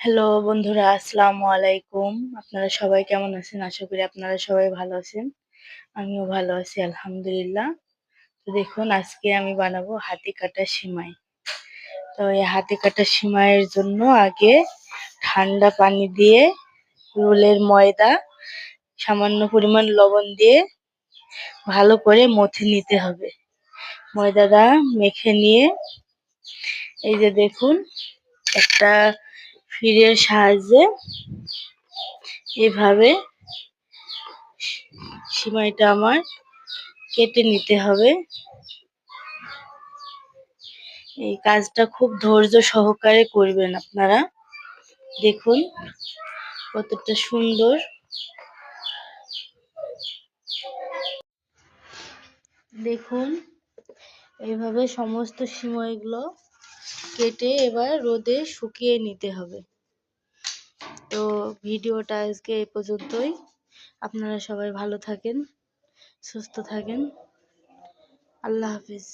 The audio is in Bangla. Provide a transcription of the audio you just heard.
হ্যালো বন্ধুরা, আসসালামু আলাইকুম। আপনারা সবাই কেমন আছেন? আশা করি আপনারা সবাই ভালো আছেন। আমিও ভালো আছি আলহামদুলিল্লাহ। তো দেখুন, আজকে আমি বানাবো হাতি কাটা সিমাই। তো এই হাতি কাটা সিমাইয়ের জন্য আগে ঠান্ডা পানি দিয়ে রোলের ময়দা, সামান্য পরিমাণ লবণ দিয়ে ভালো করে মথে নিতে হবে। ময়দাটা মেখে নিয়ে এই যে দেখুন, একটা ফিরের সাহায্যে এভাবে সিমাইটা আমার কেটে নিতে হবে। এই কাজটা খুব ধৈর্য সহকারে করবেন আপনারা। দেখুন কতটা সুন্দর। দেখুন এইভাবে সমস্ত সিমাইগুলো কেটে এবার রোদে শুকিয়ে নিতে হবে। তো ভিডিওটা আজকে এই পর্যন্তই। আপনারা সবাই ভালো থাকেন, সুস্থ থাকেন। আল্লাহ হাফিজ।